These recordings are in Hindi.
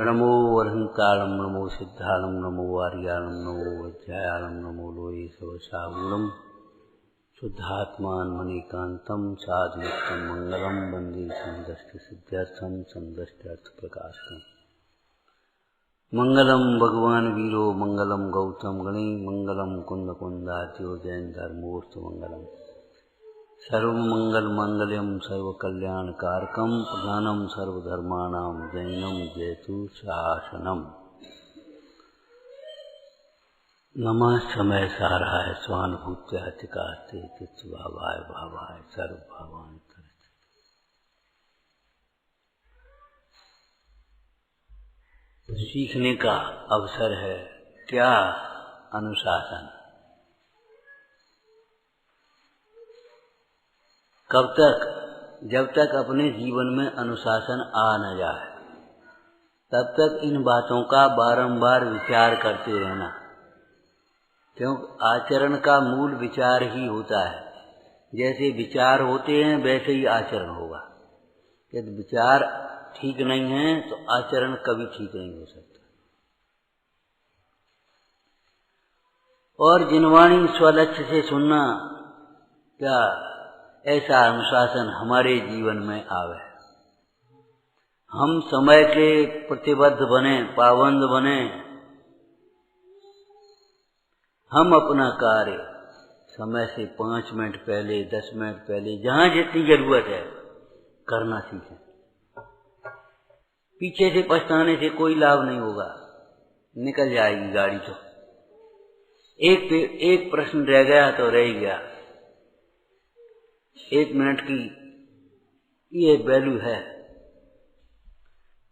नमो अरहंताणं नमो सिद्धाणं नमो आर्याणं नमो वज्रायाणं नमो लोये सवसागुणं शुद्धात्मान्मनीकान्तं साधुनित्यं मंगलं वन्दे समदष्टसिद्ध्यर्थं समदष्ट्यर्थप्रकाशकम्। मंगलम भगवान वीरो मंगलम गौतम गणे मंगलम कुंद कुंदात्यो जैन धर्मोर्थ मंगलम सर्वमंगल मंगलम सर्वकल्याणकारकम प्रधानम सर्वधर्माणां जैनम जयतु शासनम। नमः समय साराय स्वानुभूत्यातिकास्ते चित्तभावाय भावाय सर्वभावान। सीखने का अवसर है। क्या अनुशासन? कब तक? जब तक अपने जीवन में अनुशासन आ न जाए तब तक इन बातों का बारंबार विचार करते रहना, क्योंकि आचरण का मूल विचार ही होता है। जैसे विचार होते हैं वैसे ही आचरण होगा। यदि विचार ठीक नहीं है तो आचरण कभी ठीक नहीं हो सकता। और जिनवाणी स्वलक्ष्य से सुनना, क्या ऐसा अनुशासन हमारे जीवन में आवे? हम समय के प्रतिबद्ध बने, पाबंद बने। हम अपना कार्य समय से 5 मिनट पहले, 10 मिनट पहले, जहां जितनी जरूरत है करना सीखें। पीछे से पछताने से कोई लाभ नहीं होगा, निकल जाएगी गाड़ी। तो एक प्रश्न रह गया तो रह गया। 1 मिनट की ये वैल्यू है।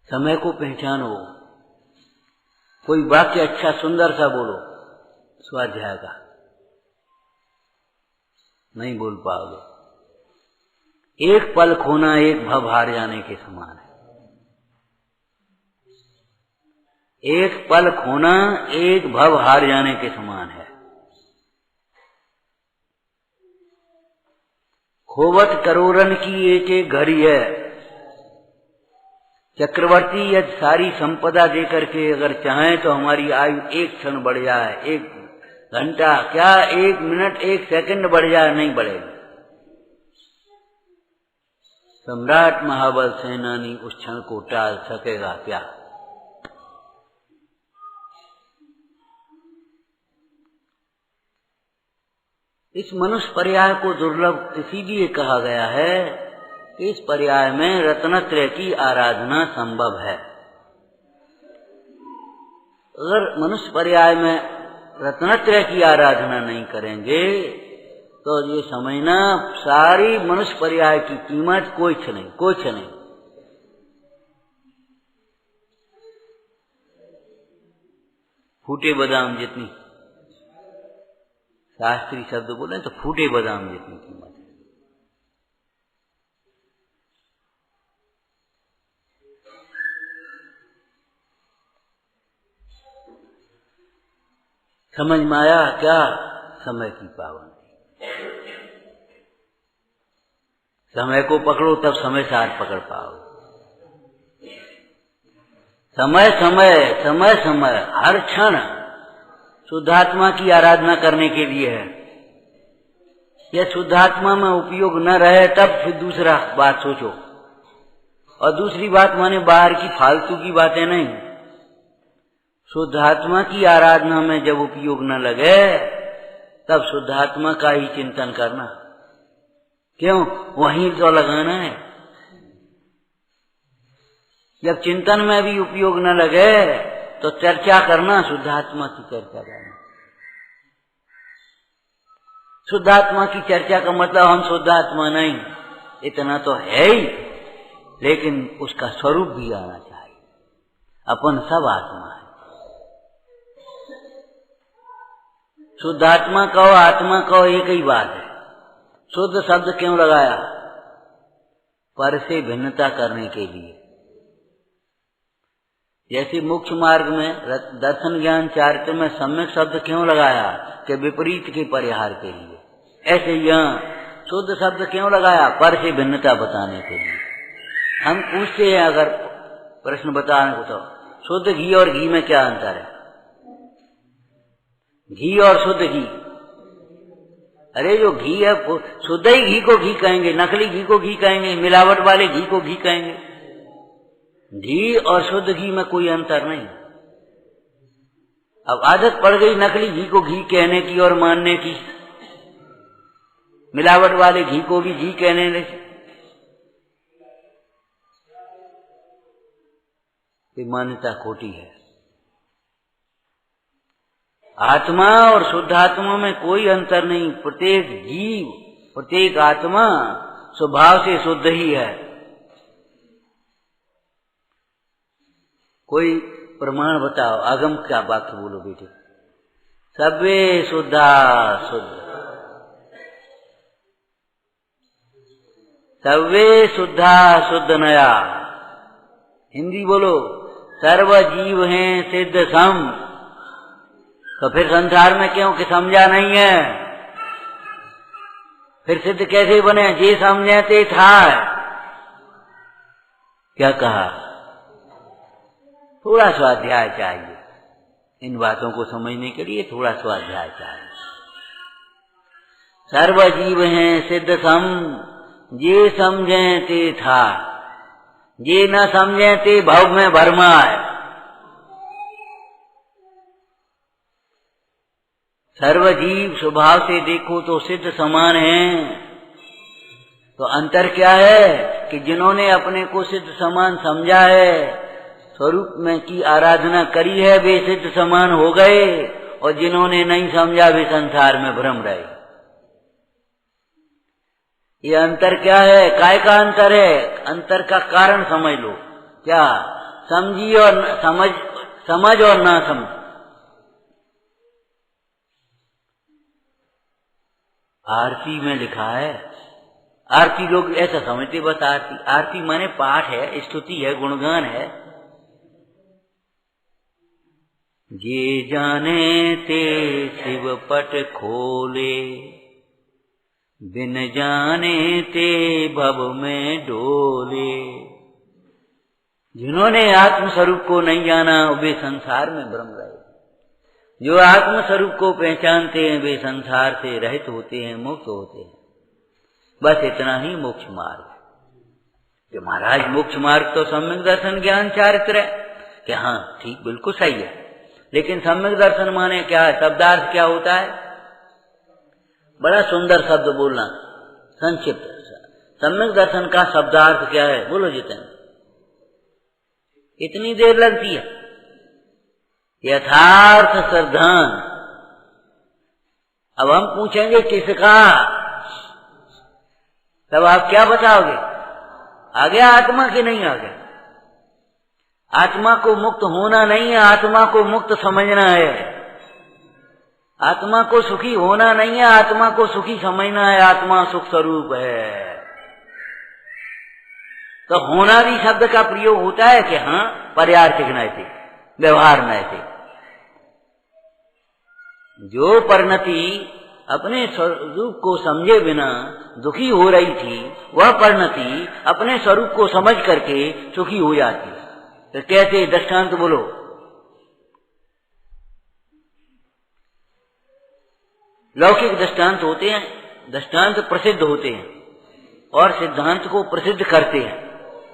समय को पहचानो। कोई वाक्य अच्छा सुंदर सा बोलो, स्वाध्याय का नहीं बोल पाओगे। एक पल खोना एक भव हार जाने के समान है। एक पल खोना एक भव हार जाने के समान है। खोवत करोड़न की एक एक घड़ी है। चक्रवर्ती यदि सारी संपदा देकर के अगर चाहें तो हमारी आयु 1 क्षण बढ़ जाए, 1 घंटा क्या 1 मिनट 1 सेकंड बढ़ जाए, नहीं बढ़ेगी। सम्राट महाबल सेनानी उस क्षण को टाल सकेगा क्या? इस मनुष्य पर्याय को दुर्लभ इसीलिए कहा गया है कि इस पर्याय में रत्नत्रय की आराधना संभव है। अगर मनुष्य पर्याय में रत्नत्रय की आराधना नहीं करेंगे तो ये समझना सारी मनुष्य पर्याय की कीमत कुछ नहीं। फूटे बादाम जितनी, शास्त्रीय शब्द बोले तो फूटे बादाम जितनी कीमत है। समझ में आया क्या? समय की पाबंदी। समय को पकड़ो तब समय सार पकड़ पाओ। समय हर क्षण शुद्धात्मा की आराधना करने के लिए है। यह शुद्धात्मा में उपयोग न रहे तब फिर दूसरा बात सोचो। और दूसरी बात माने बाहर की फालतू की बातें नहीं। शुद्धात्मा की आराधना में जब उपयोग न लगे तब शुद्धात्मा का ही चिंतन करना। क्यों? वहीं तो लगाना है। जब चिंतन में भी उपयोग न लगे तो चर्चा करना, शुद्धात्मा की चर्चा करना। शुद्धात्मा की चर्चा का मतलब हम शुद्धात्मा नहीं, इतना तो है ही, लेकिन उसका स्वरूप भी आना चाहिए। अपन सब आत्मा है। शुद्धात्मा कहो आत्मा कहो एक ही बात है। शुद्ध शब्द क्यों लगाया? पर से भिन्नता करने के लिए। जैसे मोक्ष मार्ग में दर्शन ज्ञान चारित्र में सम्यक शब्द क्यों लगाया? कि विपरीत के परिहार के लिए। ऐसे यहाँ शुद्ध शब्द क्यों लगाया? पर से भिन्नता बताने के लिए। हम पूछते हैं अगर प्रश्न बताने को तो शुद्ध घी और घी में क्या अंतर है? घी और शुद्ध घी, अरे जो घी है शुद्ध ही घी को घी कहेंगे, नकली घी को घी कहेंगे, मिलावट वाले घी को घी कहेंगे। घी और शुद्ध घी में कोई अंतर नहीं। अब आदत पड़ गई नकली घी को घी कहने की और मानने की, मिलावट वाले घी को भी घी कहने लगे। ये मान्यता खोटी है। आत्मा और शुद्ध आत्मा में कोई अंतर नहीं। प्रत्येक जीव, प्रत्येक आत्मा स्वभाव से शुद्ध ही है। कोई प्रमाण बताओ, आगम क्या वाक्य बोलो बेटे। सब्बे शुद्धा शुद्ध, सब्बे शुद्धा शुद्ध नया। हिंदी बोलो, सर्व जीव हैं सिद्ध सम। तो फिर संसार में क्यों कि समझा नहीं है, फिर सिद्ध कैसे बने? जे समझे ते था। क्या कहा? थोड़ा स्वाध्याय चाहिए इन बातों को समझने के लिए, थोड़ा स्वाध्याय चाहिए। सर्व जीव हैं सिद्ध सम, जे समझे ते था, जे न समझे ते भव में भरमाए। सर्वजीव स्वभाव से देखो तो सिद्ध समान हैं। तो अंतर क्या है कि जिन्होंने अपने को सिद्ध समान समझा है, स्वरूप में की आराधना करी है, वे सिद्ध समान हो गए, और जिन्होंने नहीं समझा वे संसार में भ्रम रहे। ये अंतर क्या है? काय का अंतर है? अंतर का कारण समझ लो। क्या? समझी और समझ और ना समझ। आरती में लिखा है, आरती लोग ऐसा समझते बस आरती, आरती माने पाठ है, स्तुति है, गुणगान है। जे जाने ते शिव पट खोले, बिन जाने ते भव में डोले। जिन्होंने आत्मस्वरूप को नहीं जाना वे संसार में भ्रम रहे। जो आत्मस्वरूप को पहचानते हैं वे संसार से रहित होते हैं, मुक्त होते हैं। बस इतना ही मोक्ष मार्ग कि महाराज मोक्ष मार्ग तो सम्यक दर्शन ज्ञान चारित्र है कि हाँ ठीक बिल्कुल सही है, लेकिन सम्यक दर्शन माने क्या है? शब्दार्थ क्या होता है? बड़ा सुंदर शब्द बोलना, संक्षिप्त। सम्यक दर्शन का शब्दार्थ क्या है? बोलो जितने, इतनी देर लगती है। यथार्थ श्रद्धान। अब हम पूछेंगे किसका, तब आप क्या बताओगे? आ गया आत्मा कि नहीं आ गया? आत्मा को मुक्त होना नहीं है, आत्मा को मुक्त समझना है। आत्मा को सुखी होना नहीं है, आत्मा को सुखी समझना है। आत्मा सुख स्वरूप है। तो होना भी शब्द का प्रयोग होता है कि हाँ पर्यार्थिक नैतिक, व्यवहार नैतिक। जो परिणति अपने स्वरूप को समझे बिना दुखी हो रही थी, वह परिणति अपने स्वरूप को समझ करके सुखी हो जाती है। तो कैसे? दृष्टांत बोलो। लौकिक दृष्टांत होते हैं, दृष्टांत प्रसिद्ध होते हैं और सिद्धांत को प्रसिद्ध करते हैं,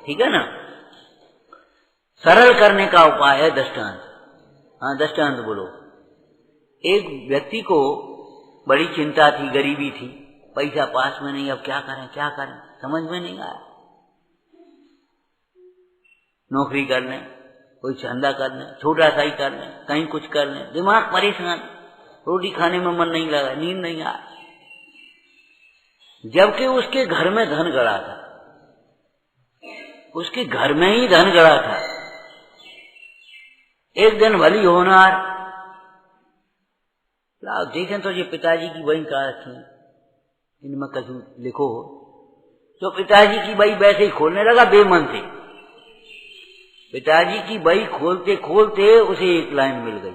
ठीक है ना? सरल करने का उपाय है दृष्टांत। हाँ दृष्टांत बोलो। एक व्यक्ति को बड़ी चिंता थी, गरीबी थी, पैसा पास में नहीं, अब क्या करें क्या करें, समझ में नहीं आया। नौकरी कर लें, कोई धंधा कर लें, छोटा सा ही कर लें, कहीं कुछ कर लें, दिमाग परेशान, रोटी खाने में मन नहीं लगा, नींद नहीं आया। जबकि उसके घर में धन गड़ा था, उसके घर में ही धन गड़ा था। एक दिन भली होनार लाओ देखें तो ये पिताजी की बही कहा रखी, इनमें कहीं लिखो। तो पिताजी की बही वैसे ही खोलने लगा बेमन से। पिताजी की बही खोलते खोलते उसे एक लाइन मिल गई।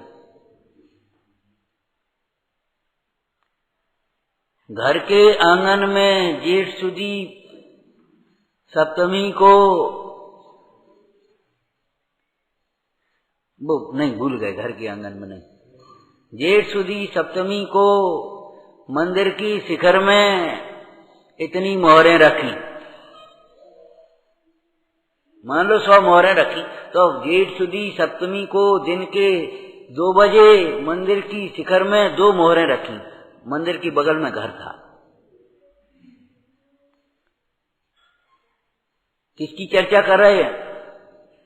घर के आंगन में जेठ सुदी सप्तमी को वो नहीं, भूल गए, घर के आंगन में नहीं। जेठ सुदी सप्तमी को मंदिर की शिखर में इतनी मोहरें रखी, मान लो 100 मोहरें रखी, तो जेठ सुदी सप्तमी को दिन के 2 बजे मंदिर की शिखर में 2 मोहरें रखी। मंदिर की बगल में घर था। किसकी चर्चा कर रहे हैं?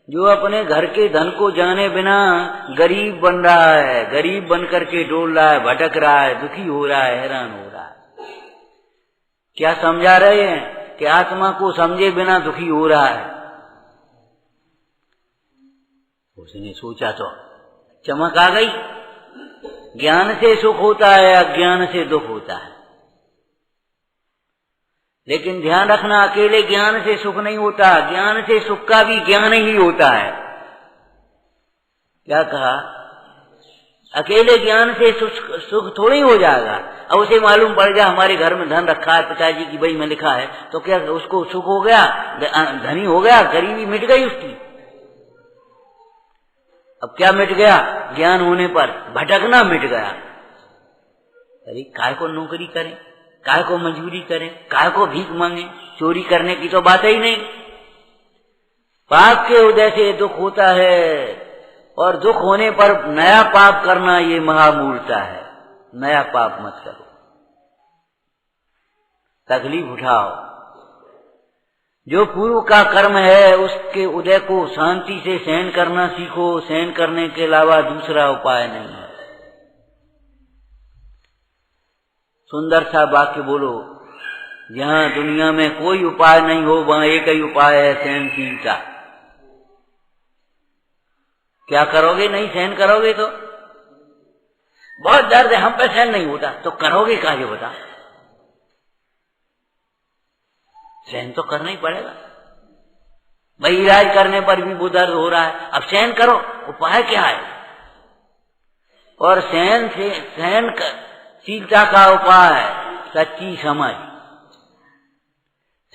जो अपने घर के धन को जाने बिना गरीब बन रहा है, गरीब बन करके डोल रहा है, भटक रहा है, दुखी हो रहा है, हैरान हो रहा है। क्या समझा रहे हैं कि आत्मा को समझे बिना दुखी हो रहा है। उसने सोचा तो चमक आ गई। ज्ञान से सुख होता है, अज्ञान से दुख होता है। लेकिन ध्यान रखना, अकेले ज्ञान से सुख नहीं होता, ज्ञान से सुख का भी ज्ञान ही होता है। क्या कहा? अकेले ज्ञान से सुख थोड़ी हो जाएगा। अब उसे मालूम पड़ गया हमारे घर में धन रखा है, पिताजी की बही में लिखा है, तो क्या उसको सुख हो गया? धनी हो गया, गरीबी मिट गई उसकी। अब क्या मिट गया? ज्ञान होने पर भटकना मिट गया। अरे काय को नौकरी करें, काय को मजदूरी करें, काय को भीख मांगे, चोरी करने की तो बात ही नहीं। पाप के उदय से दुख होता है, और दुख होने पर नया पाप करना ये महामूर्खता है। नया पाप मत करो, तकलीफ उठाओ। जो पूर्व का कर्म है उसके उदय को शांति से सहन करना सीखो। सहन करने के अलावा दूसरा उपाय नहीं है। सुंदर सा वाक्य बोलो, जहां दुनिया में कोई उपाय नहीं हो वहां एक ही उपाय है, सहनशीलता। क्या करोगे? नहीं सहन करोगे तो बहुत दर्द है, हम पे सहन नहीं होता, तो करोगे क्या? ये बता। सहन तो करना ही पड़ेगा भाई। इलाज करने पर भी वो दर्द हो रहा है, अब सहन करो। उपाय क्या है? और सहनशीलता का उपाय सच्ची समझ।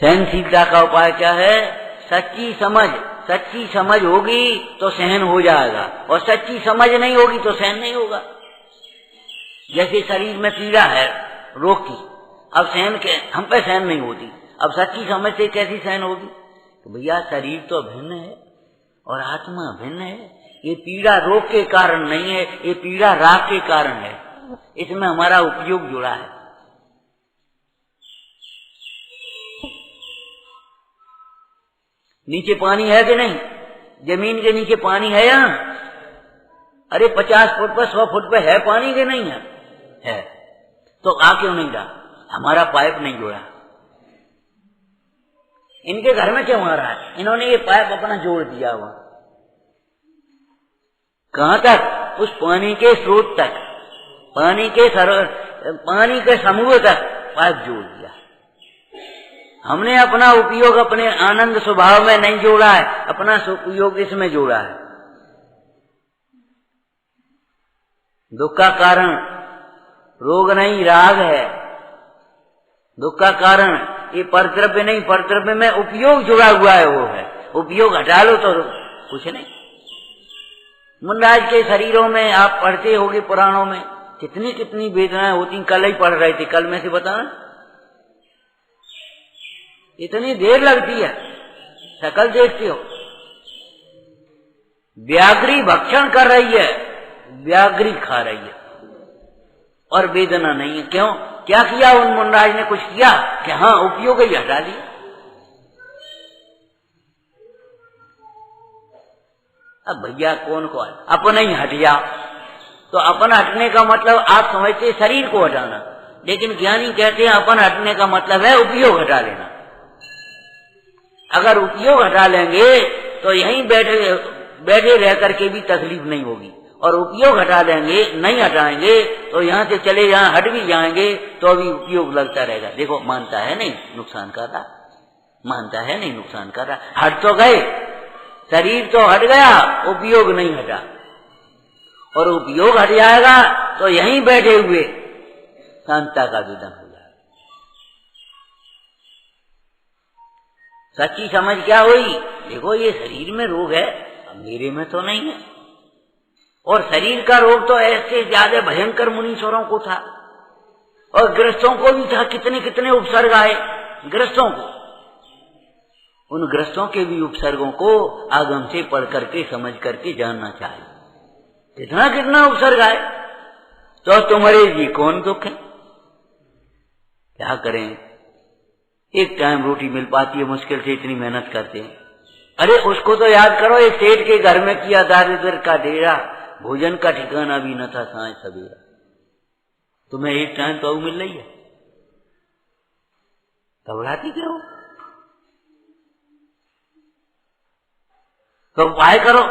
सहनशीलता का उपाय क्या है? सच्ची समझ। सच्ची समझ होगी तो सहन हो जाएगा, और सच्ची समझ नहीं होगी तो सहन नहीं होगा। जैसे शरीर में पीड़ा है रोग की, अब सहन के हम पे सहन नहीं होती, अब सच्ची समझ से कैसी सहन होगी? तो भैया शरीर तो भिन्न है और आत्मा भिन्न है। ये पीड़ा रोग के कारण नहीं है, ये पीड़ा राग के कारण है। इसमें हमारा उपयोग जुड़ा है। नीचे पानी है कि नहीं? जमीन के नीचे पानी है यहाँ? अरे 50 फुट पर 100 फुट पर है पानी के नहीं है? तो आ क्यों नहीं रहा? हमारा पाइप नहीं जोड़ा। इनके घर में क्यों आ रहा है? इन्होंने ये पाइप अपना जोड़ दिया हुआ। कहां तक? उस पानी के स्रोत तक, पानी के समूह तक पाइप जोड़ दिया। हमने अपना उपयोग अपने आनंद स्वभाव में नहीं जोड़ा है, अपना उपयोग इसमें जोड़ा है। दुख का कारण रोग नहीं, राग है। दुख का कारण ये परद्रव्य नहीं, परद्रव्य में उपयोग जुड़ा हुआ है, वो है। उपयोग हटा लो तो कुछ नहीं। मुंडाज के शरीरों में आप पढ़ते होगे पुराणों में, कितनी कितनी वेदनाएं होती। कल ही पढ़ रहे थे, कल में से बताना, इतनी देर लगती है। शकल देखते हो, व्याघ्री भक्षण कर रही है, व्याघ्री खा रही है, और वेदना नहीं है। क्यों? क्या किया उन मुंडाज ने? कुछ किया कि हाँ उपयोग ही हटा दिया। अब भैया कौन को अपना ही हट जाओ, तो अपन हटने का मतलब आप समझते शरीर को हटाना, लेकिन ज्ञानी कहते हैं अपन हटने का मतलब है उपयोग हटा लेना। अगर उपयोग हटा लेंगे तो यहीं बैठे रह करके भी तकलीफ नहीं होगी, और उपयोग हटा लेंगे, नहीं हटाएंगे तो यहाँ से चले यहाँ हट भी जाएंगे तो अभी उपयोग लगता रहेगा। देखो मानता है नहीं नुकसान कर रहा, मानता है नहीं नुकसान कर रहा। हट तो गए, शरीर तो हट गया, उपयोग नहीं हटा, और उपयोग हट जाएगा तो यहीं बैठे हुए शांता का विदन हो जाएगा। सच्ची समझ क्या हुई? देखो ये शरीर में रोग है, अब मेरे में तो नहीं है, और शरीर का रोग तो ऐसे ज्यादा भयंकर मुनीश्वरों को था, और गृहस्थों को भी था। कितने कितने उपसर्ग आए गृहस्थों को। उन गृहस्थों के भी उपसर्गों को आगम से पढ़ करके समझ करके जानना चाहिए। कितना कितना उपसर्ग आए, तो तुम्हारे जी कौन दुख है। क्या करें, एक टाइम रोटी मिल पाती है मुश्किल से, इतनी मेहनत करते हैं। अरे उसको तो याद करो, एक सेठ के घर में किया दारिद्र का डेरा, भोजन का ठिकाना भी न था सांझ सवेरा। तुम्हें एक टाइम तो मिल रही है, घबराती क्यों? तो उपाय करो,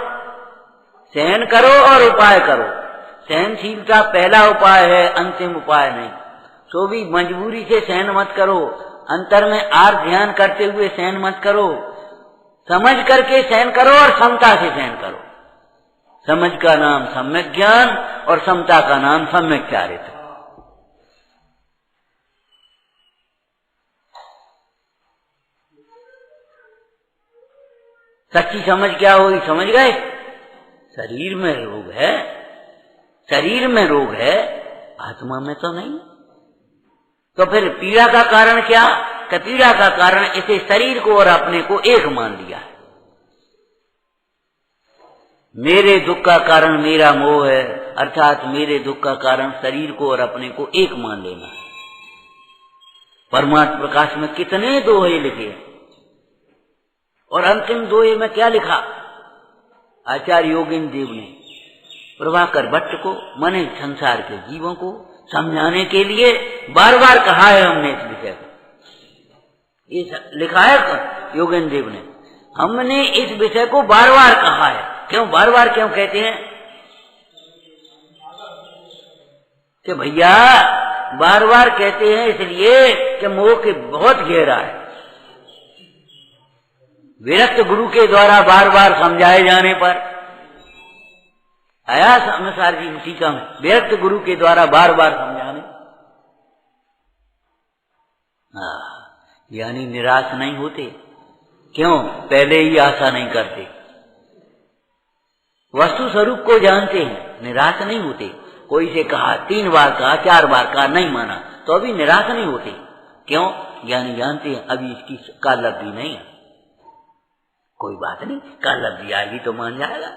सहन करो और उपाय करो। सहनशीलता पहला उपाय है, अंतिम उपाय नहीं। तो भी मजबूरी से सहन मत करो, अंतर में आर ध्यान करते हुए सहन मत करो। समझ करके सहन करो और समता से सहन करो। समझ का नाम सम्यक ज्ञान और समता का नाम सम्यक चारित्र। सच्ची समझ क्या होगी, समझ गए? शरीर में रोग है, शरीर में रोग है, आत्मा में तो नहीं। तो फिर पीड़ा का कारण क्या? पीड़ा का कारण इसे शरीर को और अपने को एक मान लिया है। मेरे दुख का कारण मेरा मोह है, अर्थात मेरे दुख का कारण शरीर को और अपने को एक मान लेना है। परमात्म प्रकाश में कितने दोहे लिखे हैं, और अंतिम दोहे में क्या लिखा? आचार्य योगेंद्र देव ने प्रभाकर भट्ट को, माने संसार के जीवों को समझाने के लिए बार बार कहा है। हमने इस विषय को ये लिखा है योगेंद्र देव ने, हमने इस विषय को बार बार कहा है। क्यों बार बार क्यों कहते हैं? कि भैया बार बार कहते हैं इसलिए कि मोह के बहुत गहरा है। विरक्त गुरु के द्वारा बार बार समझाए जाने पर आया समाचार जी टीका में, विरक्त गुरु के द्वारा बार बार समझाने, यानी निराश नहीं होते। क्यों? पहले ही आशा नहीं करते, वस्तु स्वरूप को जानते हैं, निराश नहीं होते। कोई से कहा, 3 बार कहा, 4 बार कहा, नहीं माना, तो अभी निराश नहीं होते। क्यों? यानी जानते हैं अभी इसकी काल लब्धि नहीं है, कोई बात नहीं, काल लब्धि आएगी तो मान जाएगा।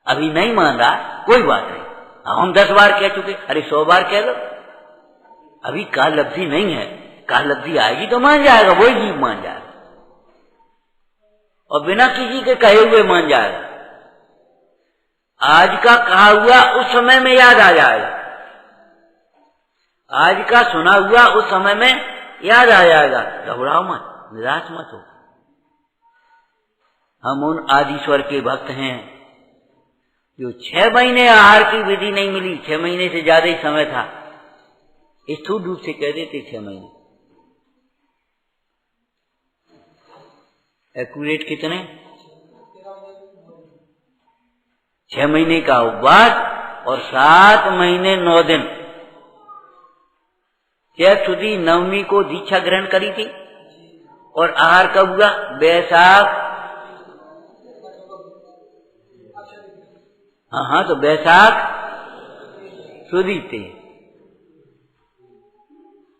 अभी नहीं मान रहा, कोई बात नहीं। हम 10 बार कह चुके, अरे 100 बार कह लो, अभी काल लब्धि नहीं है, काल लब्धि आएगी तो मान जाएगा, वही जीव मान जाएगा, और बिना किसी के कहे हुए मान जाएगा। आज का कहा हुआ उस समय में याद आ जाएगा, आज का सुना हुआ उस समय में याद आ जाएगा। घबराओ मत, निराश मत हो। हम उन आदिश्वर के भक्त हैं जो 6 महीने आहार की विधि नहीं मिली, 6 महीने से ज्यादा ही समय था, स्थूल रूप से कह देते 6 महीने, एक्यूरेट कितने? 6 महीने का उपवास और 7 महीने 9 दिन। चैत सुदी नवमी को दीक्षा ग्रहण करी थी, और आहार कब हुआ? बैसाख। हाँ, तो बैसाख सुदी थे,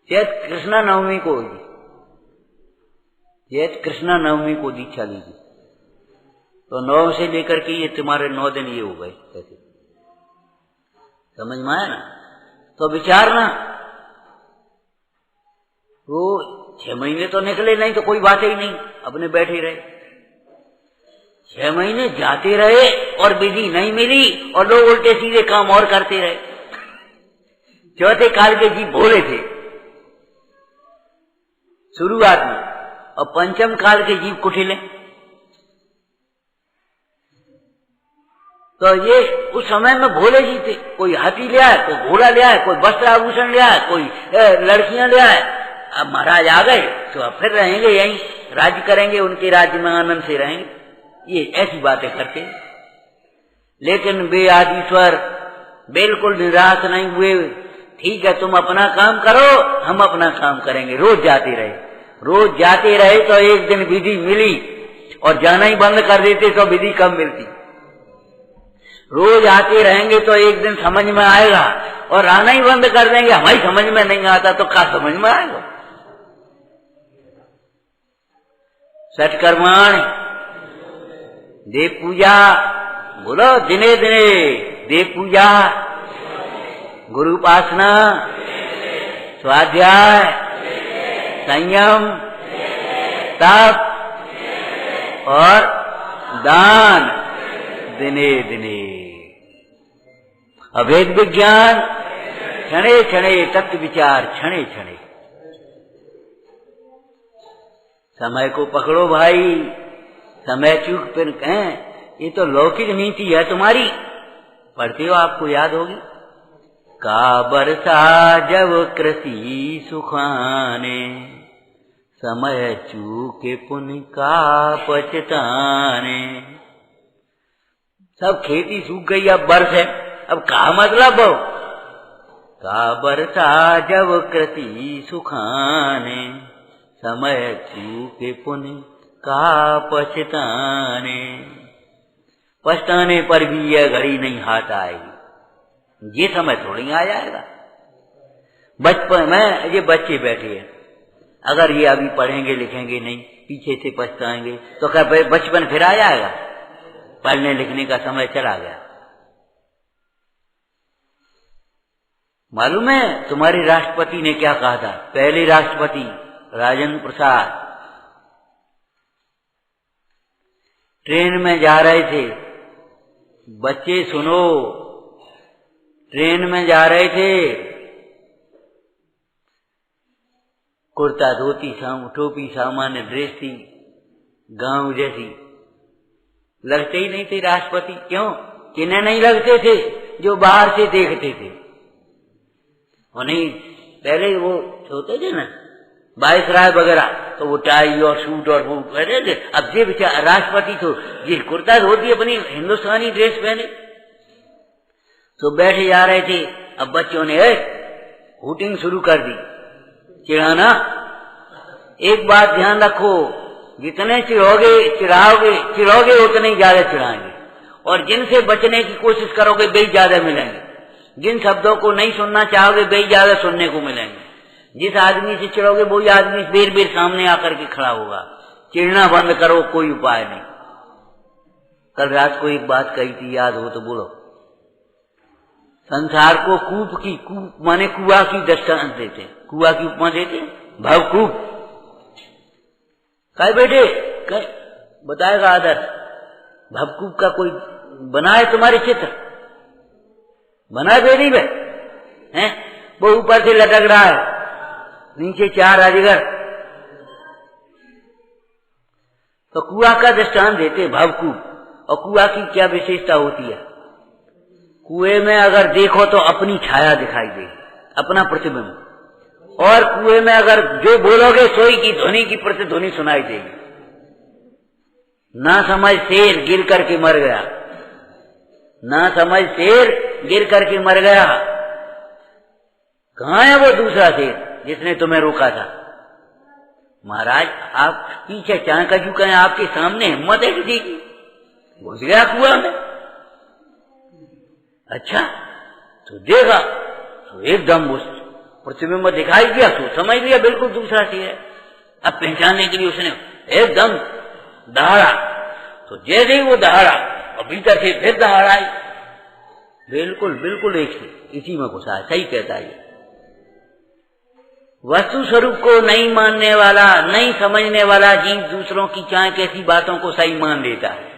चैत कृष्णा नवमी को हुई, चैत कृष्णा नवमी को दीक्षा ली थी, तो 9 से लेकर के ये तुम्हारे 9 दिन ये हो गए। कैसे समझ में आया ना? तो विचारना, वो 6 महीने तो निकले नहीं तो कोई बात ही नहीं, अपने बैठे रहे। 6 महीने जाते रहे और विधि नहीं मिली, और लोग उल्टे सीधे काम और करते रहे। चौथे काल के जीव भोले थे शुरुआत में, और पंचम काल के जीव कुटिल। तो ये उस समय में भोले जी थे। कोई हाथी ले आए, कोई घोड़ा ले आए, कोई वस्त्र आभूषण ले आए, कोई लड़कियां ले आए। अब महाराज आ गए तो अब फिर रहेंगे यहीं, राज्य करेंगे, उनके राज्य में आनंद से रहेंगे, ये ऐसी बातें करते। लेकिन वे आदिश्वर बिल्कुल निराश नहीं हुए। ठीक है, तुम अपना काम करो, हम अपना काम करेंगे। रोज जाते रहे, रोज जाते रहे, तो एक दिन विधि मिली, और जाना ही बंद कर देते तो विधि कम मिलती। रोज आते रहेंगे तो एक दिन समझ में आएगा, और आना ही बंद कर देंगे, हमारी समझ में नहीं आता तो क्या समझ में आएगा। सत्कर्माण देव पूजा, बोलो दिने दिने देव पूजा, गुरु उपासना, स्वाध्याय, संयम, तप और दान, दिने दिने अभेद विज्ञान, क्षणे क्षणे तत्व विचार, क्षणे क्षणे। समय को पकड़ो भाई, समय चूक फिर कहें, ये तो लौकिक नीति है तुम्हारी, पढ़ते हो आपको याद होगी। का बरसा जब कृषि सुखाने, समय चूके पुण्य का पछताने। सब खेती सूख गई, अब बरस है, अब का मतलब हो। का बरसा जब कृषि सुखाने, समय चूके पुण्य का पछताने। पछताने पर भी यह घड़ी नहीं हाथ आएगी, ये समय थोड़ी आ जाएगा। बचपन में ये बच्चे बैठे हैं, अगर ये अभी पढ़ेंगे लिखेंगे नहीं, पीछे से पछताएंगे तो क्या बचपन फिर आ जाएगा? पढ़ने लिखने का समय चला गया। मालूम है तुम्हारे राष्ट्रपति ने क्या कहा था? पहले राष्ट्रपति राजेंद्र प्रसाद ट्रेन में जा रहे थे, बच्चे सुनो, ट्रेन में जा रहे थे, कुर्ता धोती टोपी सामान्य ड्रेस थी, गांव जैसी, लगते ही नहीं थे राष्ट्रपति। क्यों? किन्हें नहीं लगते थे? जो बाहर से देखते थे उन्हें। पहले वो होते थे ना वायसराय वगैरह, तो वो टाई और सूट और वो पहने थे। अब ये बेचारा राष्ट्रपति तो ये कुर्ता धोती अपनी हिंदुस्तानी ड्रेस पहने, तो बैठे जा रहे थे। अब बच्चों ने हूटिंग शुरू कर दी, चिढ़ाना। एक बात ध्यान रखो, जितने चिढ़ाओगे उतने ही ज्यादा चिढ़ाएंगे, और जिनसे बचने की कोशिश करोगे वे ज्यादा मिलेंगे। जिन शब्दों को नहीं सुनना चाहोगे वे ज्यादा सुनने को मिलेंगे। जिस आदमी से चिढ़ोगे वही आदमी बेर बेर सामने आकर के खड़ा होगा। चिढ़ना बंद करो, कोई उपाय नहीं। कल रात को एक बात कही थी, याद हो तो बोलो। संसार को कूप माने कुआ की दृष्टांत देते, कुआ की उपमा देते, भवकूप। कहे बेटे बताएगा आदर, भवकूप का कोई बनाए तुम्हारे चित्र? बना बेरी में हैं, वो ऊपर से लटक रहा है, नीचे 4 अजगर। तो कुआ का दृष्टांत देते भवकूप। और कुआ की क्या विशेषता होती है? कुएं में अगर देखो तो अपनी छाया दिखाई देगी, अपना प्रतिबिंब। और कुएं में अगर जो बोलोगे सोई की ध्वनि की प्रतिध्वनि सुनाई देगी। ना समझ शेर गिर करके मर गया, ना समझ शेर गिर करके मर गया। कहाँ है वो दूसरा शेर जिसने तुम्हें रोका था? महाराज आप पीछे चांका झुका है, आपके सामने हिम्मत है किसी की? घुस गया कुआं में। अच्छा तो देखा तो एकदम उस प्रतिबिंब दिखाई दिया, तो समझ लिया बिल्कुल दूसरा शेर है। अब पहचानने के लिए उसने एकदम दहाड़ा, तो जैसे ही वो दहाड़ा और भीतर से फिर दहाड़ाई, बिल्कुल बिल्कुल एक से इसी में घुसा है। सही कहता है। वस्तु स्वरूप को नहीं मानने वाला, नहीं समझने वाला जीव दूसरों की चाहे कैसी बातों को सही मान लेता है,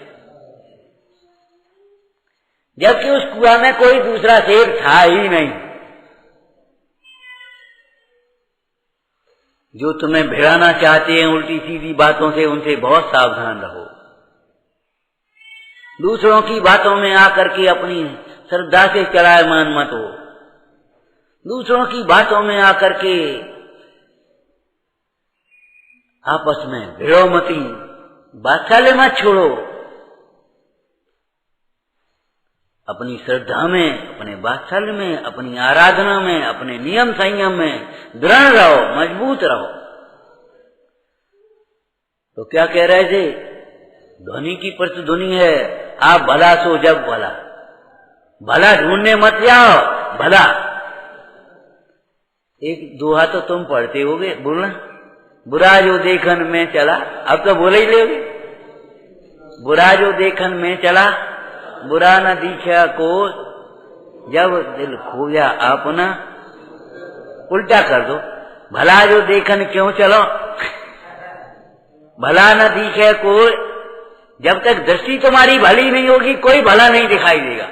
जबकि उस कुआं में कोई दूसरा शेर था ही नहीं। जो तुम्हें भिड़ाना चाहते हैं उल्टी सीधी बातों से, उनसे बहुत सावधान रहो। दूसरों की बातों में आकर के अपनी श्रद्धा से चलायमान मत हो। दूसरों की बातों में आकर के आपस में भिड़ो मती, बादशाह मत छोड़ो। अपनी श्रद्धा में, अपने वात्सल्य में, अपनी आराधना में, अपने नियम संयम में दृढ़ रहो, मजबूत रहो। तो क्या कह रहे थे? ध्वनि की प्रतिध्वनि है, आप भला सो जब भला। भला ढूंढने मत जाओ, भला। एक दोहा तो तुम पढ़ते होगे, बोलना, बुरा जो देखन में चला, अब तो बोले ही लोगे, बुरा जो देखन में चला, बुरा न दिखा को, जब दिल खोया अपना। उल्टा कर दो, भला जो देखन क्यों चलो, भला न दिखे को, जब तक दृष्टि तुम्हारी भली नहीं होगी कोई भला नहीं दिखाई देगा।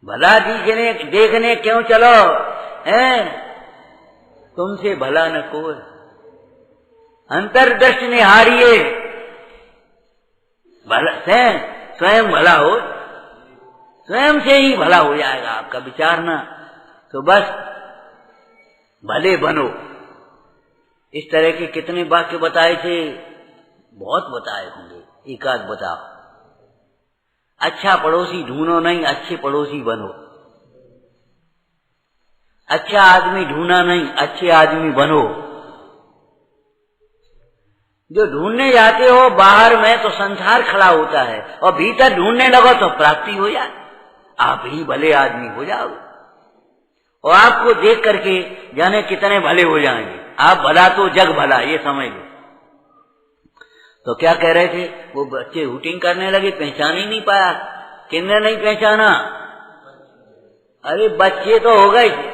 भला देखने क्यों चलो, तुमसे भला न कोई, अंतर्दृष्टि निहारिए, भला से स्वयं भला हो, स्वयं से ही भला हो जाएगा आपका। विचारना तो बस भले बनो। इस तरह के कितने वाक्य बताए थे, बहुत बताए होंगे, एक आध बताओ। अच्छा पड़ोसी ढूंढो नहीं, अच्छे पड़ोसी बनो। अच्छा आदमी ढूंढना नहीं, अच्छे आदमी बनो। जो ढूंढने जाते हो बाहर में तो संसार खड़ा होता है, और भीतर ढूंढने लगो तो प्राप्ति हो जाए, आप ही भले आदमी हो जाओ। और आपको देख करके जाने कितने भले हो जाएंगे। आप भला तो जग भला, ये समझ लो। तो क्या कह रहे थे, वो बच्चे हुटिंग करने लगे, पहचान ही नहीं पाया। किसने नहीं पहचाना? अरे बच्चे तो हो गए थे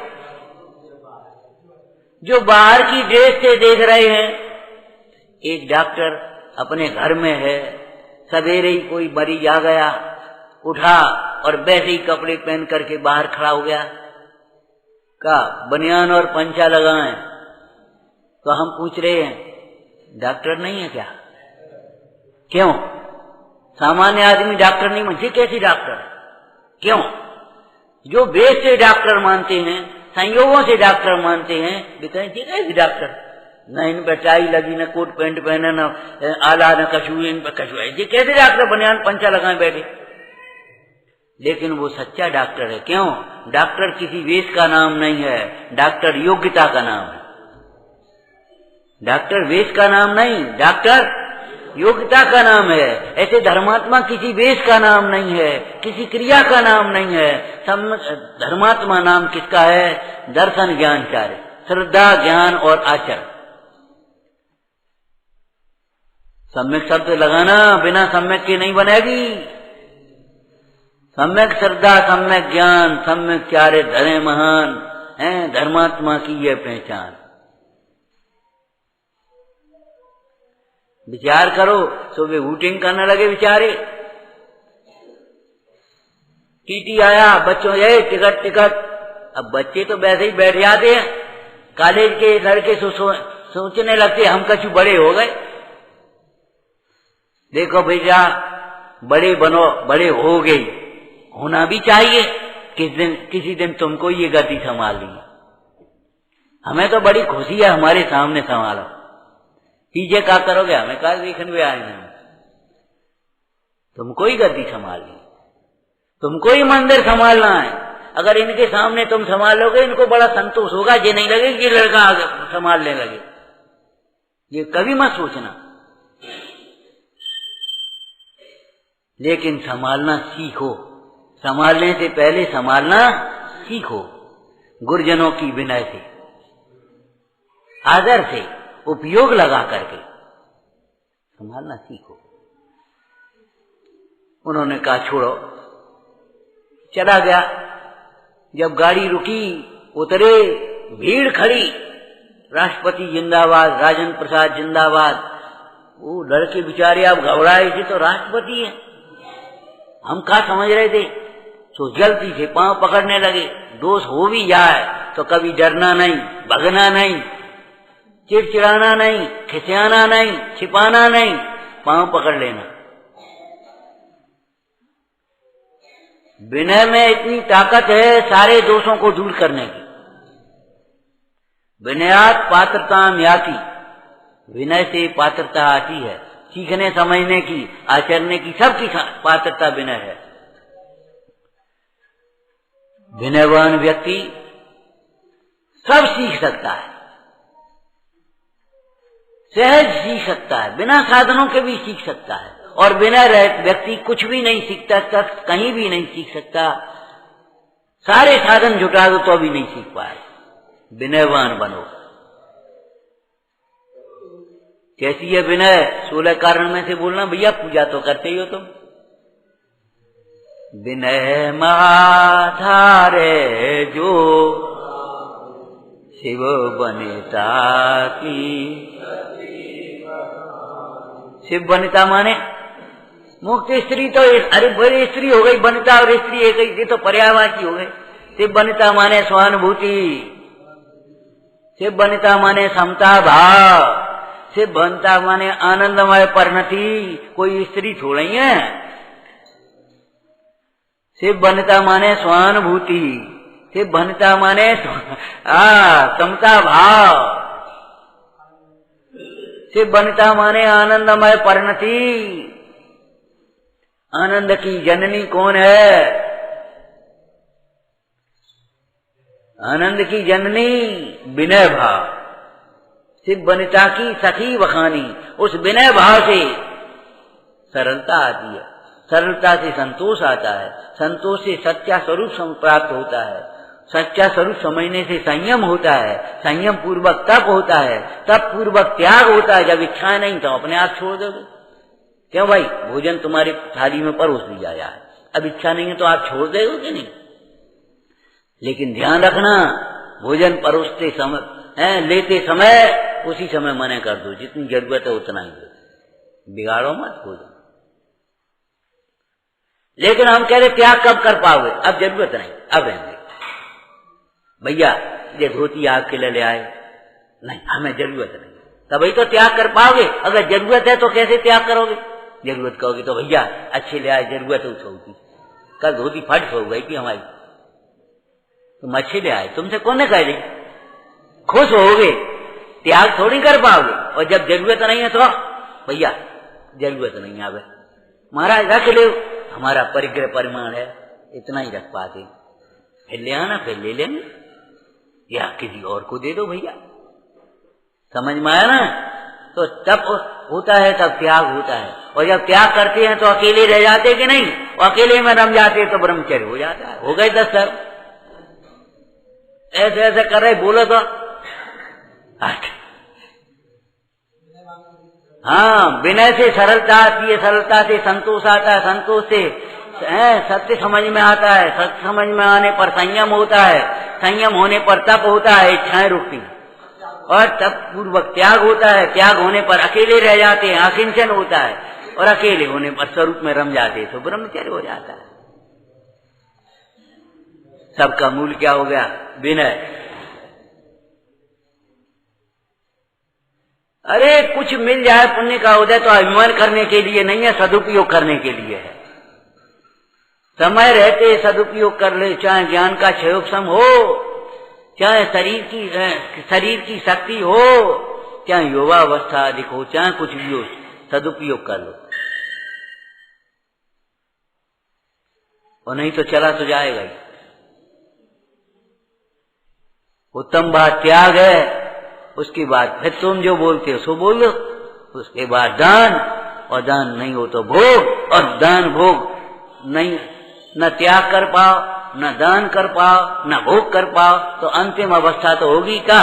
जो बाहर की ड्रेस से देख रहे हैं। एक डॉक्टर अपने घर में है, सवेरे ही कोई मरीज आ गया, उठा और वैसे ही कपड़े पहन करके बाहर खड़ा हो गया। का बनियान और पंचा लगाएं। तो हम पूछ रहे हैं डॉक्टर नहीं है क्या? क्यों? सामान्य आदमी डॉक्टर नहीं मानते, कैसे डॉक्टर? क्यों? जो वेश से डॉक्टर मानते हैं, संयोगों से डॉक्टर मानते हैं, बताएं ठीक है डॉक्टर, न इन पर टाई लगी, न कोट पैंट पहना, न आला, न कछुआ, इन पर कछुआ, ये कैसे डॉक्टर बनियान पंचा लगाए बैठे? लेकिन वो सच्चा डॉक्टर है। क्यों? डॉक्टर किसी वेश का नाम नहीं है, डॉक्टर योग्यता का नाम है। डॉक्टर वेश का नाम नहीं, डॉक्टर योग्यता का नाम है। ऐसे धर्मात्मा किसी वेश का नाम नहीं है, किसी क्रिया का नाम नहीं है। धर्मात्मा नाम किसका है? दर्शन ज्ञान कार्य, श्रद्धा ज्ञान और आचरण। सम्यक शब्द लगाना, बिना सम्यक के नहीं बनेगी। सम्यक श्रद्धा, सम्यक ज्ञान, सम्यक चारे धरे महान है धर्मात्मा की यह पहचान। विचार करो, सुबह वोटिंग करने लगे बेचारे। टीटी आया, बच्चों ये टिकट टिकट। अब बच्चे तो वैसे ही बैठ जाते हैं, कॉलेज के लड़के सोचने लगते हम कछु बड़े हो गए। देखो भैया, बड़े बनो, बड़े हो गए, होना भी चाहिए। किसी दिन तुमको ये गति संभाल ली। हमें तो बड़ी खुशी है, हमारे सामने संभालो। पीछे क्या करोगे? हमें कहा देखने भी आए नहीं। तुमको ही गद्दी संभाल ली, तुमको ही मंदिर संभालना है। अगर इनके सामने तुम संभालोगे, इनको बड़ा संतोष होगा। ये नहीं लगे कि लड़का संभालने लगे, ये कभी मत सोचना। लेकिन संभालना सीखो, संभालने से पहले संभालना सीखो। गुरुजनों की विनय से, आदर से, उपयोग लगा करके संभालना सीखो। उन्होंने कहा छोड़ो, चला गया। जब गाड़ी रुकी, उतरे, भीड़ खड़ी, राष्ट्रपति जिंदाबाद, राजेंद्र प्रसाद जिंदाबाद। वो लड़के बेचारे अब घबराए थे, तो राष्ट्रपति है, हम क्या समझ रहे थे। तो जल्दी से पांव पकड़ने लगे। दोष हो भी जाए तो कभी डरना नहीं, भगना नहीं, चिड़चिड़ाना नहीं, खिसियाना नहीं, छिपाना नहीं, पांव पकड़ लेना। विनय में इतनी ताकत है सारे दोषों को दूर करने की। विनयात पात्रताम याति, विनय से पात्रता आती है। सीखने समझने की, आचरने की, सबकी पात्रता विनय है। विनयवान व्यक्ति सब सीख सकता है, सहज सीख सकता है, बिना साधनों के भी सीख सकता है। और विनय रहित व्यक्ति कुछ भी नहीं सीखता, तक कहीं भी नहीं सीख सकता। सारे साधन जुटा दो तो भी नहीं सीख पाए। विनयवान बनो। कैसी है विनय? 16 कारण में से बोलना भैया, पूजा तो करते ही हो तुम। विनय महाधारे जो शिव बनिता की। शिव बनिता माने मुक्त स्त्री तो अरे बड़ी स्त्री हो गई, बनिता और स्त्री एक ही, ये तो पर्यायवाची हो गई। शिव बनिता माने स्वानुभूति, शिव बनिता माने समता भाव, शिव बनिता माने आनंदमय परिणति। कोई स्त्री थोड़ी है। शिव बनिता माने स्वानुभूति, शिव बनिता माने समता भाव, शिव बनिता माने आनंदमय परिणति। आनंद की जननी कौन है? आनंद की जननी विनय भाव। शिव बनिता की सखी बखानी। उस विनय भाव से सरलता आती है, सरलता से संतोष आता है, संतोष से सच्चा स्वरूप प्राप्त होता है, सच्चा स्वरूप समझने से संयम होता है, संयम पूर्वक तप होता है, तप पूर्वक त्याग होता है। जब इच्छा नहीं तो अपने आप छोड़ दोगे। क्यों भाई? भोजन तुम्हारी थाली में परोस दिया जाए, अब इच्छा नहीं है तो आप छोड़ दोगे कि नहीं? लेकिन ध्यान रखना, भोजन परोसते समय लेते समय उसी समय मना कर दो, जितनी जरूरत है उतना ही दो, बिगाड़ो मत भोजन। लेकिन हम कह रहे त्याग कब कर पाओगे? अब जरूरत नहीं, अब रहेंगे भैया ये धोती आपके लिए ले आए, नहीं हमें जरूरत नहीं, तभी तो त्याग कर पाओगे। अगर जरूरत है तो कैसे त्याग करोगे? जरूरत कहोगे तो भैया अच्छे ले आए, जरूरत है उसकी। कल धोती फट हो गई थी हमारी, तुम अच्छे ले आए, तुमसे कौन ने कह दी? खुश होगे, त्याग थोड़ी कर पाओगे। और जब जरूरत नहीं है तो भैया जरूरत नहीं है, महाराज रख ले, हमारा परिग्रह परिमाण है, इतना ही रख पाते, फिर ले आना, फिर ले लेंगे, या किसी और को दे दो भैया। समझ में आया ना? तो तब होता है, तब त्याग होता है। और जब त्याग करते हैं तो अकेले रह जाते कि नहीं? और अकेले में रम जाते तो ब्रह्मचर्य हो जाता है। हो गए 10 साल ऐसे ऐसे कर रहे, बोलो तो हाँ, विनय से सरलता आती है, सरलता से संतोष आता है, संतोष से सत्य समझ में आता है, सत्य समझ में आने पर संयम होता है, संयम होने पर तप होता है, इच्छाएं रुकती, और तप पूर्वक त्याग होता है, त्याग होने पर अकेले रह जाते हैं, अकिंचन होता है, और अकेले होने पर स्वरूप में रम जाते हैं तो ब्रह्मचर्य हो जाता है। सबका मूल क्या हो गया? विनय। अरे कुछ मिल जाए पुण्य का उदय तो अभिमान करने के लिए नहीं है, सदुपयोग करने के लिए है। समय रहते सदुपयोग कर ले, चाहे ज्ञान का क्षयोक्षम हो, चाहे शरीर की शक्ति हो, चाहे युवावस्था अधिक हो, चाहे कुछ भी हो, सदुपयोग कर लो, और नहीं तो चला तो जाएगा ही। उत्तम बात त्याग है, उसके बाद फिर तुम जो बोलते हो सो बोल लो, उसके बाद दान, और दान नहीं हो तो भोग, और दान भोग नहीं, न त्याग कर पाओ, न दान कर पाओ, न भोग कर पाओ, तो अंतिम अवस्था तो होगी क्या?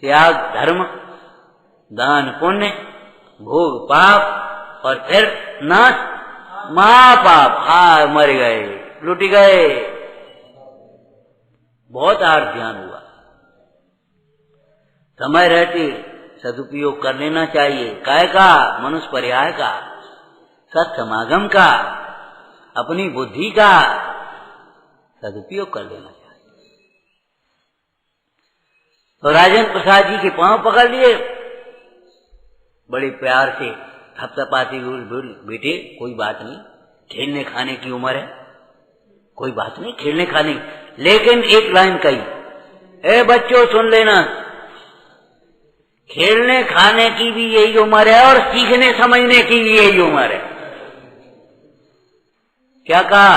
त्याग धर्म, दान पुण्य, भोग पाप, और फिर नाश महापाप। हाँ, मर गए, लुट गए। बहुत आर्थ ध्यान हुआ। समय रहते सदुपयोग कर लेना चाहिए। काय का? मनुष्य पर्याय का, सत्समागम का, अपनी बुद्धि का सदुपयोग कर लेना चाहिए। तो राजेंद्र प्रसाद जी के पांव पकड़ लिए, बड़े प्यार से थपथपाती बोली, बेटे कोई बात नहीं, खेलने खाने की उम्र है, कोई बात नहीं, खेलने खाने। लेकिन एक लाइन कही, ए बच्चों सुन लेना, खेलने खाने की भी यही उम्र है और सीखने समझने की भी यही उम्र है। क्या कहा?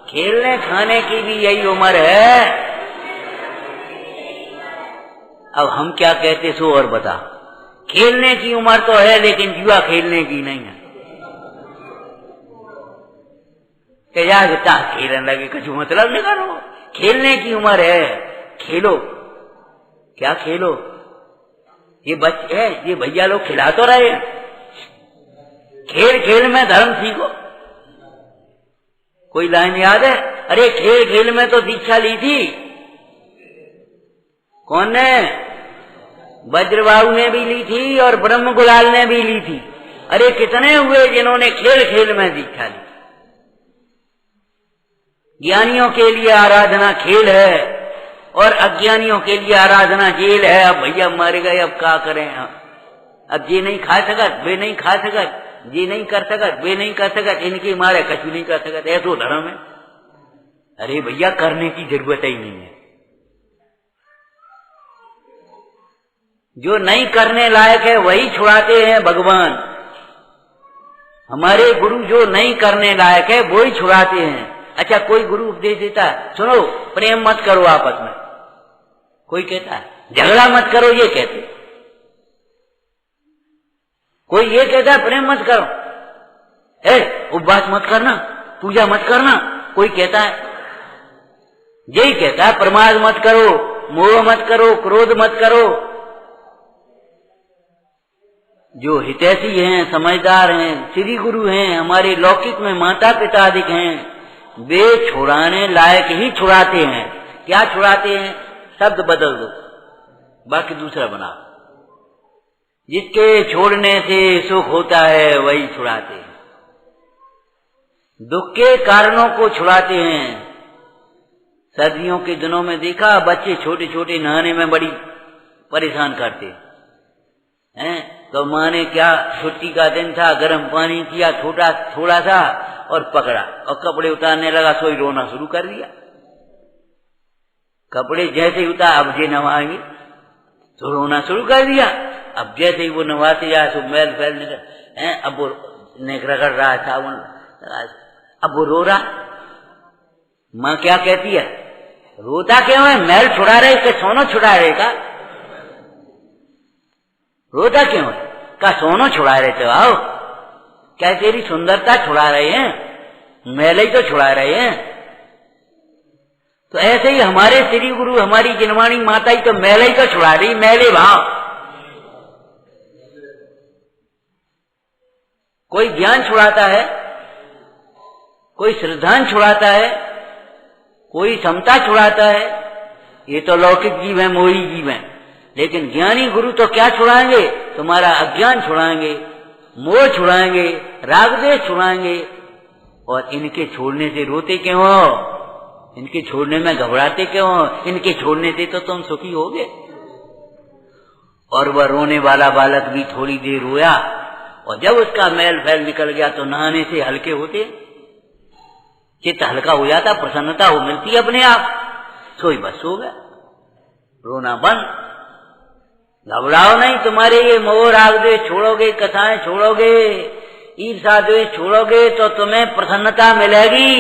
खेलने खाने की भी यही उम्र है। अब हम क्या कहते सो और बता, खेलने की उम्र तो है लेकिन जुआ खेलने की नहीं है। क्या खेलने लगे, कुछ मतलब नहीं करो। खेलने की उम्र है, खेलो। क्या खेलो? ये बच्चे है, ये भैया लोग खिला तो रहे। खेल खेल में धर्म सीखो। कोई लाइन याद है? अरे खेल खेल में तो दीक्षा ली थी। कौन ने? वज्रबाहु ने भी ली थी और ब्रह्म गुलाल ने भी ली थी। अरे कितने हुए जिन्होंने खेल खेल में दीक्षा ली। ज्ञानियों के लिए आराधना खेल है और अज्ञानियों के लिए आराधना जेल है। अब भैया मर गए, अब क्या करें? अब ये नहीं खा सकत, वे नहीं खा सकत, ये नहीं कर सकत, वे नहीं कर सकत, इनकी मारे कुछ नहीं कर सकत, ऐसो धर्म है। अरे भैया करने की जरूरत ही नहीं है। जो नहीं करने लायक है वही छुड़ाते हैं भगवान। हमारे गुरु जो नहीं करने लायक है वो ही छुड़ाते हैं। अच्छा, कोई गुरु उपदेश देता है, सुनो प्रेम मत करो आपस में। कोई कहता है झगड़ा मत करो, ये कहते। कोई ये कहता है प्रेम मत करो, उपवास मत करना, पूजा मत करना। कोई कहता है, यही कहता है प्रमाद मत करो, मोह मत करो, क्रोध मत करो। जो हितैषी हैं, समझदार हैं, श्री गुरु हैं, हमारे लौकिक में माता पिता अधिक हैं, वे छुड़ाने लायक ही छुड़ाते हैं। क्या छुड़ाते हैं? शब्द बदल दो, बाकी दूसरा बना। जिसके छोड़ने से सुख होता है वही छुड़ाते हैं। दुख के कारणों को छुड़ाते हैं। सर्दियों के दिनों में देखा, बच्चे छोटे छोटे नहाने में बड़ी परेशान करते हैं। तो माँ ने क्या, छुट्टी का दिन था, गर्म पानी किया थोड़ा सा और पकड़ा और कपड़े उतारने लगा, सोई रोना शुरू कर दिया। कपड़े जैसे ही उतार, अब जे नवाएंगे, तो रोना शुरू कर दिया। अब जैसे ही वो नवाते जाए तो मैल फैल निकल, अब वो रगड़ रहा है साबुन, अब वो रो रहा। माँ क्या कहती है, रोता क्यों है? मैल छुड़ा रहे कि सोनो छुड़ा रहे का? रोता क्यों है? का सोनो छुड़ा रहे थे? आओ, क्या तेरी सुंदरता छुड़ा रहे हैं? मैल ही तो छुड़ा रहे हैं। तो ऐसे ही हमारे श्री गुरु, हमारी जिनवाणी माता ही तो मैल ही तो छुड़ा रही, मैले भाव। कोई ज्ञान छुड़ाता है, कोई श्रद्धान छुड़ाता है, कोई समता छुड़ाता है। ये तो लौकिक जीव है, मोही जीव है। लेकिन ज्ञानी गुरु तो क्या छुड़ाएंगे? तुम्हारा अज्ञान छुड़ाएंगे, मोह छुड़ाएंगे, राग द्वेष छुड़ाएंगे। और इनके छोड़ने से रोते क्यों हो? इनके छोड़ने में घबराते क्यों हो? इनके छोड़ने से तो तुम सुखी होगे। और वह रोने वाला बालक भी थोड़ी देर रोया, और जब उसका मैल फैल निकल गया तो नहाने से हल्के होते, चित्त हल्का हो जाता, प्रसन्नता हो मिलती अपने आप। सोई बस हो गया, रोना बंद। घबराओ नहीं, तुम्हारे ये मोह राग द्वेष छोड़ोगे, कथाएं छोड़ोगे, ईर्षा द्वेष छोड़ोगे तो तुम्हें प्रसन्नता मिलेगी,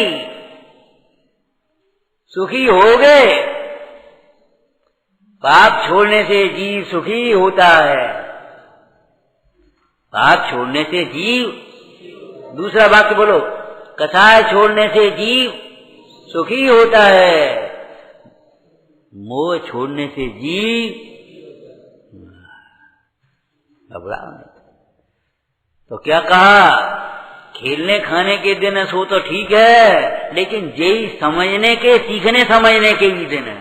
सुखी होगे। पाप छोड़ने से जीव सुखी होता है। पाप छोड़ने से जीव, दूसरा वाक्य बोलो, कथाएं छोड़ने से जीव सुखी होता है, मोह छोड़ने से जीव घबराओ नहीं। तो क्या कहा? खेलने खाने के दिन सो तो ठीक है, लेकिन यही समझने के, सीखने समझने के भी दिन है।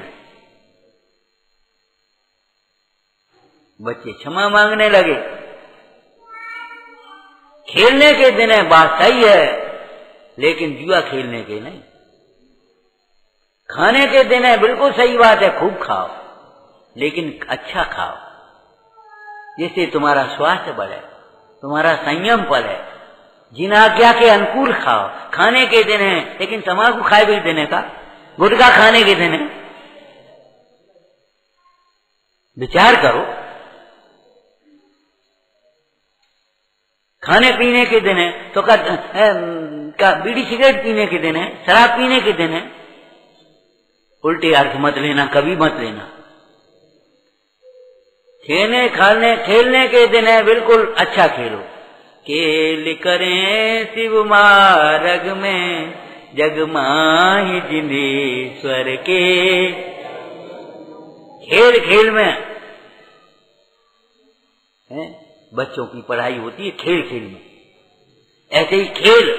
बच्चे क्षमा मांगने लगे। खेलने के दिन है, बात सही है, लेकिन जुआ खेलने के नहीं। खाने के दिन है, बिल्कुल सही बात है, खूब खाओ, लेकिन अच्छा खाओ, जिससे तुम्हारा स्वास्थ्य बढ़े, तुम्हारा संयम बढ़े। जिन आज्ञा के अनुकूल खाओ। खाने के दिन है, लेकिन तम्बाकू खाए भी देने का, गुटखा खाने के दिन है। विचार करो। खाने पीने के दिन है तो का बीड़ी सिगरेट पीने के दिन है, शराब पीने के दिन है। उल्टे अर्थ मत लेना, कभी मत लेना, खेलने के दिन है, बिल्कुल अच्छा खेलो। खेल करें शिव मार्ग में, जग माहि जिनेश्वर के। खेल खेल में है, बच्चों की पढ़ाई होती है खेल खेल में। ऐसे ही खेल,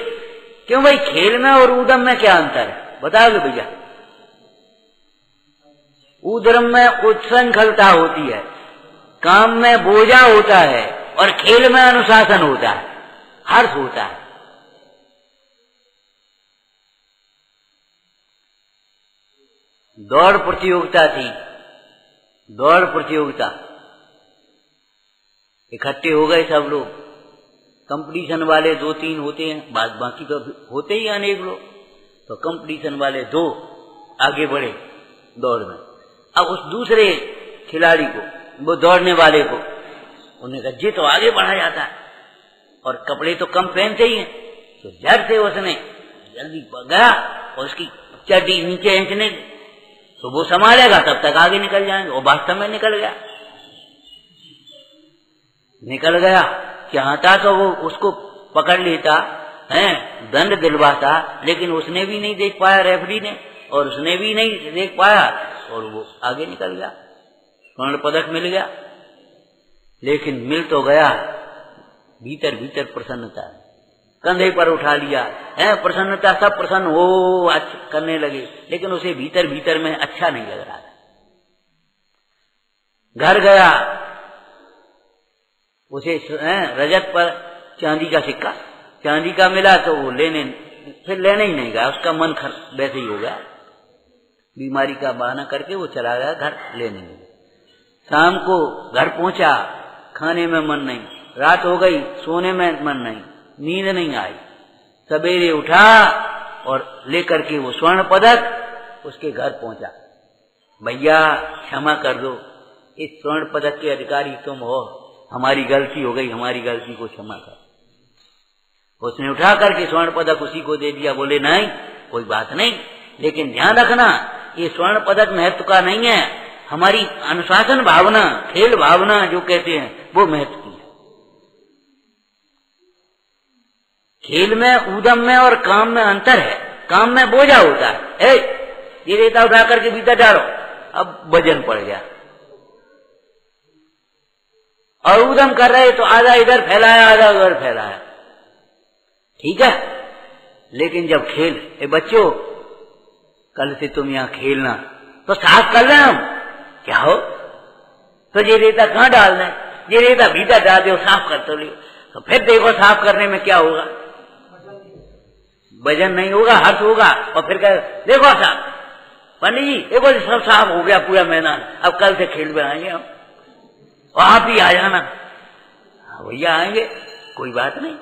क्यों भाई खेल में और ऊधम में क्या अंतर है, बताओगे भैया? ऊधम में उच्छृंखलता होती है, काम में बोझा होता है, और खेल में अनुशासन होता है, हर्ष होता है। दौड़ प्रतियोगिता थी, दौड़ प्रतियोगिता, इकट्ठे हो गए सब लोग। कंपटीशन वाले 2-3 होते हैं, बाकी तो होते ही अनेक लोग। तो कंपटीशन वाले 2 आगे बढ़े दौड़ में। अब उस दूसरे खिलाड़ी को, वो दौड़ने वाले को, उन्हें कहा ये तो आगे बढ़ा जाता है और कपड़े तो कम पहनते ही हैं। तो झट से उसने जल्दी गया और उसकी चड्डी नीचे खींचने, तो वो संभालेगा तब तक आगे निकल जाएंगे। वो वास्तव में निकल गया, चाहता तो वो उसको पकड़ लेता है, दंड दिलवाता, लेकिन उसने भी नहीं देख पाया रेफरी ने, और उसने भी नहीं देख पाया, और वो आगे निकल गया, स्वर्ण पदक मिल गया। लेकिन मिल तो गया, भीतर भीतर प्रसन्नता कंधे पर उठा लिया है, प्रसन्नता, सब प्रसन्न हो करने लगे, लेकिन उसे भीतर भीतर में अच्छा नहीं लग रहा था। घर गया, उसे रजत पर चांदी का सिक्का, चांदी का मिला, तो वो फिर लेने ही नहीं गया, उसका मन वैसे ही हो गया, बीमारी का बहाना करके वो चला गया घर लेने। शाम को घर पहुंचा, खाने में मन नहीं, रात हो गई, सोने में मन नहीं, नींद नहीं आई। सवेरे उठा और लेकर के वो स्वर्ण पदक उसके घर पहुंचा। भैया क्षमा कर दो, इस स्वर्ण पदक के अधिकारी तुम हो, हमारी गलती हो गई, हमारी गलती को क्षमा कर। उसने उठा करके स्वर्ण पदक उसी को दे दिया। बोले नहीं, कोई बात नहीं, लेकिन ध्यान रखना, ये स्वर्ण पदक महत्व का नहीं है, हमारी अनुशासन भावना, खेल भावना जो कहते हैं, वो महत्व की है। खेल में, ऊधम में और काम में अंतर है। काम में बोझा होता है, ये रेता उठा करके भीतर डालो, अब वजन पड़ गया, और ऊधम कर रहे तो आधा इधर फैलाया, आधा उधर फैलाया, ठीक है। लेकिन जब खेल, बच्चों कल से तुम यहाँ खेलना, तो साफ कर लें हम, क्या हो तो ये रेता कहाँ डालना है, ये रेता भीतर डाल दो, साफ कर तो लियो। तो फिर देखो साफ करने में क्या होगा, वजन नहीं होगा, हर्ष होगा। और फिर कहे देखो साहब, पंडित जी देखो सब साफ हो गया पूरा मैदान, अब कल से खेल में आएंगे हम, और आप भी आ जाना। भैया आएंगे, कोई बात नहीं।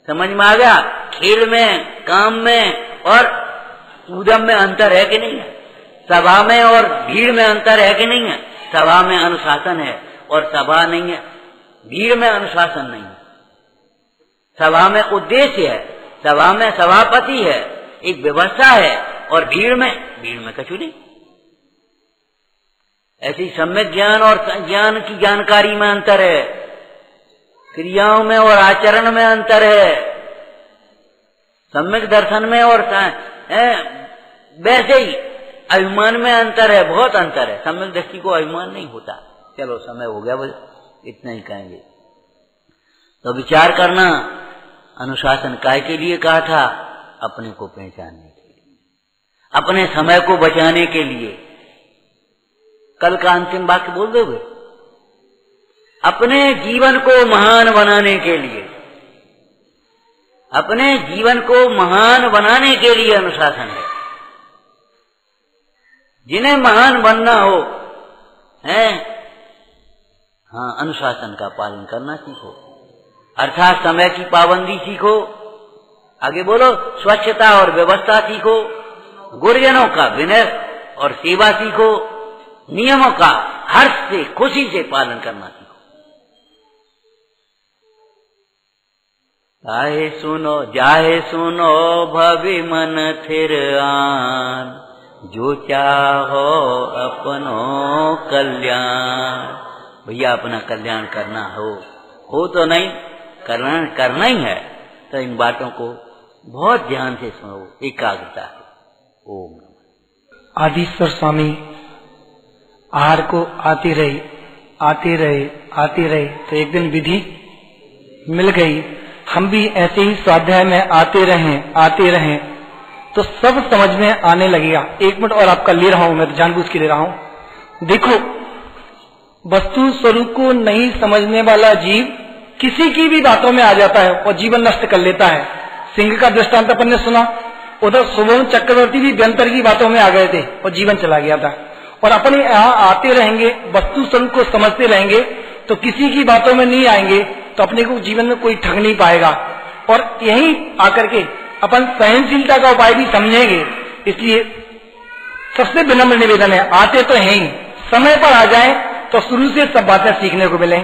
समझ में आ गया, खेल में, काम में और ऊधम में अंतर है कि नहीं है? सभा में और भीड़ में अंतर है कि नहीं है? सभा में अनुशासन है और सभा नहीं है, भीड़ में अनुशासन नहीं है। सभा में उद्देश्य है, सभा में सभापति है, एक व्यवस्था है, और भीड़ में कछु नहीं। ऐसी सम्यक ज्ञान और ज्ञान की जानकारी में अंतर है, क्रियाओं में और आचरण में अंतर है, सम्यक दर्शन में और वैसे ही अभिमान में अंतर है, बहुत अंतर है। सम्यक दृष्टि को अभिमान नहीं होता। चलो समय हो गया, बस इतना ही कहेंगे। तो विचार करना, अनुशासन काय के लिए कहा था? अपने को पहचानने के लिए, अपने समय को बचाने के लिए। कल का अंतिम वाक्य बोल दोगे? अपने जीवन को महान बनाने के लिए, अपने जीवन को महान बनाने के लिए अनुशासन है। जिन्हें महान बनना हो, हाँ, अनुशासन का पालन करना सीखो, अर्थात समय की पाबंदी सीखो। आगे बोलो, स्वच्छता और व्यवस्था सीखो, गुरुजनों का विनय और सेवा सीखो, नियमों का हर्ष से, खुशी से पालन करना सीखो। जाहे सुनो भवि मन थिर आन, जो चाहो अपनो कल्याण। भैया अपना कल्याण करना हो तो नहीं, करना ही है, तो इन बातों को बहुत ध्यान से सुनो, एकाग्रता है। ओम आदिश्वर स्वामी आहार को आते रहे तो एक दिन विधि मिल गई। हम भी ऐसे ही स्वाध्याय में आते रहे तो सब समझ में आने लगेगा। 1 मिनट और आपका ले रहा हूं, मैं तो जानबूझ के ले रहा हूं। देखो, वस्तु स्वरूप को नहीं समझने वाला जीव किसी की भी बातों में आ जाता है और जीवन नष्ट कर लेता है। सिंह का दृष्टांत अपन ने सुना, उधर सुवर्ण चक्रवर्ती भी व्यंतर की बातों में आ गए थे और जीवन चला गया था। और अपने यहाँ आते रहेंगे, वस्तु स्वरूप को समझते रहेंगे तो किसी की बातों में नहीं आएंगे तो अपने को जीवन में कोई ठग नहीं पाएगा। और यही आकर के अपन सहनशीलता का उपाय भी समझेंगे। इसलिए सबसे विनम्र निवेदन है, आते तो हैं ही, समय पर आ जाएं तो शुरू से सब बातें सीखने को मिले।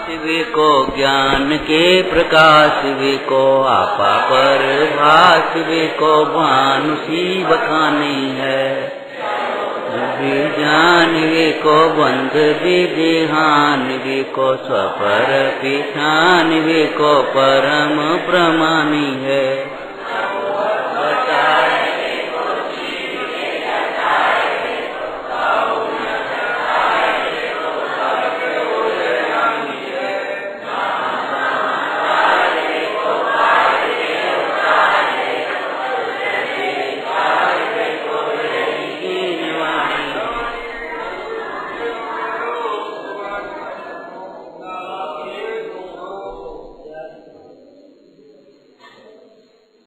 शिवे को ज्ञान के प्रकाश वे को आपा पर भास वे को भानु सी बखानी है। जान वे को बंध विदेहान वे को स्वपर पिछान वे को परम प्रमाणी है।